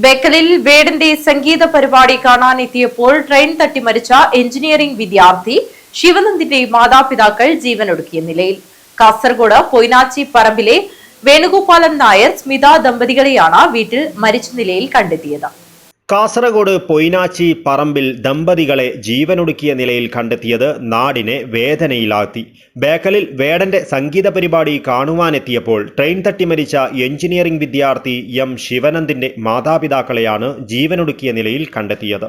ബേക്കലിൽ വേടന്റെ സംഗീത പരിപാടി കാണാനെത്തിയപ്പോൾ ട്രെയിൻ തട്ടി മരിച്ച എഞ്ചിനീയറിംഗ് വിദ്യാർത്ഥി ശിവനന്ദിന്റെ മാതാപിതാക്കൾ ജീവനൊടുക്കിയ നിലയിൽ. കാസർഗോഡ് പൊയ്നാച്ചി പറമ്പിലെ വേണുഗോപാലൻ നായർ സ്മിത ദമ്പതികളെയാണ് വീട്ടിൽ മരിച്ച നിലയിൽ കണ്ടെത്തിയത്. കാസർഗോഡ് പൊയ്നാച്ചി പറമ്പിൽ ദമ്പതികളെ ജീവനൊടുക്കിയ നിലയിൽ കണ്ടെത്തിയത് നാടിനെ വേദനയിലാഴ്ത്തി. ബേക്കലിൽ വേടന്റെ സംഗീത പരിപാടി കാണുവാനെത്തിയപ്പോൾ ട്രെയിൻ തട്ടി മരിച്ച എഞ്ചിനീയറിംഗ് വിദ്യാർത്ഥി എം ശിവനന്ദിന്റെ മാതാപിതാക്കളെയാണ് ജീവനൊടുക്കിയ നിലയിൽ കണ്ടെത്തിയത്.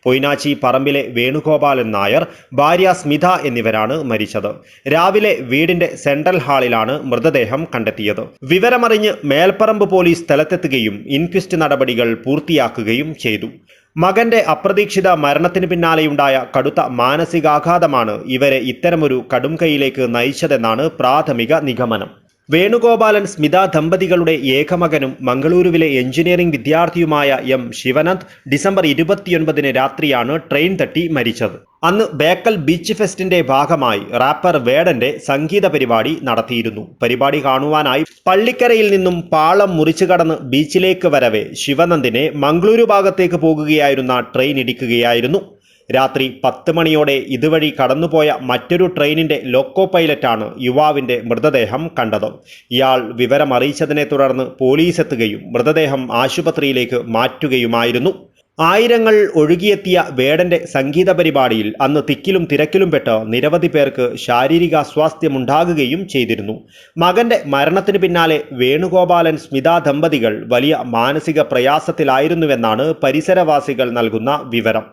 പൊയ്നാച്ചി പറമ്പിലെ വേണുഗോപാലൻ നായർ, ഭാര്യ സ്മിത എന്നിവരാണ് മരിച്ചത്. രാവിലെ വീടിന്റെ സെൻട്രൽ ഹാളിലാണ് മൃതദേഹം കണ്ടെത്തിയത്. വിവരമറിഞ്ഞ് മേൽപ്പറമ്പ് പോലീസ് സ്ഥലത്തെത്തുകയും ഇൻക്വസ്റ്റ് നടപടികൾ പൂർത്തിയാക്കുകയും ചെയ്തു. മകന്റെ അപ്രതീക്ഷിത മരണത്തിന് പിന്നാലെയുണ്ടായ കടുത്ത മാനസികാഘാതമാണ് ഇവരെ ഇത്തരമൊരു കടുംകൈയിലേക്ക് നയിച്ചതെന്നാണ് പ്രാഥമിക നിഗമനം. വേണുഗോപാലൻ സ്മിത ദമ്പതികളുടെ ഏകമകനും മംഗളൂരുവിലെ എഞ്ചിനീയറിംഗ് വിദ്യാർത്ഥിയുമായ എം ശിവനന്ദ് ഡിസംബർ 29 രാത്രിയാണ് ട്രെയിൻ തട്ടി മരിച്ചത്. അന്ന് ബേക്കൽ ബീച്ച് ഫെസ്റ്റിന്റെ ഭാഗമായി റാപ്പർ വേടന്റെ സംഗീത പരിപാടി നടത്തിയിരുന്നു. പരിപാടി കാണുവാനായി പള്ളിക്കരയിൽ നിന്നും പാളം മുറിച്ചു കടന്ന് ബീച്ചിലേക്ക് വരവെ ശിവനന്ദിനെ മംഗളൂരു ഭാഗത്തേക്ക് പോകുകയായിരുന്ന ട്രെയിൻ ഇടിക്കുകയായിരുന്നു. രാത്രി 10 മണിയോടെ ഇതുവഴി കടന്നുപോയ മറ്റൊരു ട്രെയിനിന്റെ ലോക്കോ പൈലറ്റാണ് യുവാവിന്റെ മൃതദേഹം കണ്ടത്. ഇയാൾ വിവരമറിയിച്ചതിനെ തുടർന്ന് പോലീസ് എത്തുകയും മൃതദേഹം ആശുപത്രിയിലേക്ക് മാറ്റുകയുമായിരുന്നു. ആയിരങ്ങൾ ഒഴുകിയെത്തിയ വേടന്റെ സംഗീത പരിപാടിയിൽ അന്ന് തിക്കിലും തിരക്കിലും പെട്ട് നിരവധി പേർക്ക് ശാരീരിക അസ്വാസ്ഥ്യമുണ്ടാകുകയും ചെയ്തിരുന്നു. മകന്റെ മരണത്തിന് പിന്നാലെ വേണുഗോപാലൻ സ്മിത ദമ്പതികൾ വലിയ മാനസിക പ്രയാസത്തിലായിരുന്നുവെന്നാണ് പരിസരവാസികൾ നൽകുന്ന വിവരം.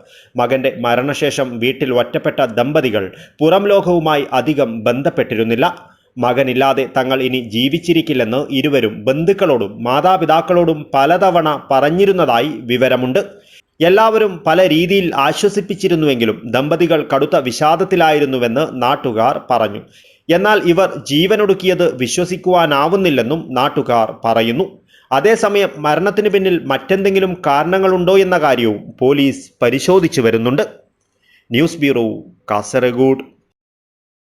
മകന്റെ മരണശേഷം വീട്ടിൽ ഒറ്റപ്പെട്ട ദമ്പതികൾ പുറം ലോകവുമായി അധികം ബന്ധപ്പെട്ടിരുന്നില്ല. മകനില്ലാതെ തങ്ങൾ ഇനി ജീവിച്ചിരിക്കില്ലെന്ന് ഇരുവരും ബന്ധുക്കളോടും മാതാപിതാക്കളോടും പലതവണ പറഞ്ഞിരുന്നതായി വിവരമുണ്ട്. എല്ലാവരും പല രീതിയിൽ ആശ്വസിപ്പിച്ചിരുന്നുവെങ്കിലും ദമ്പതികൾ കടുത്ത വിഷാദത്തിലായിരുന്നുവെന്ന് നാട്ടുകാർ പറഞ്ഞു. എന്നാൽ ഇവർ ജീവനൊടുക്കിയത് വിശ്വസിക്കുവാനാവുന്നില്ലെന്നും നാട്ടുകാർ പറയുന്നു. അതേസമയം മരണത്തിന് പിന്നിൽ മറ്റെന്തെങ്കിലും കാരണങ്ങളുണ്ടോ എന്ന കാര്യവും പോലീസ് പരിശോധിച്ചു വരുന്നുണ്ട്. News bureau, Kasaragod.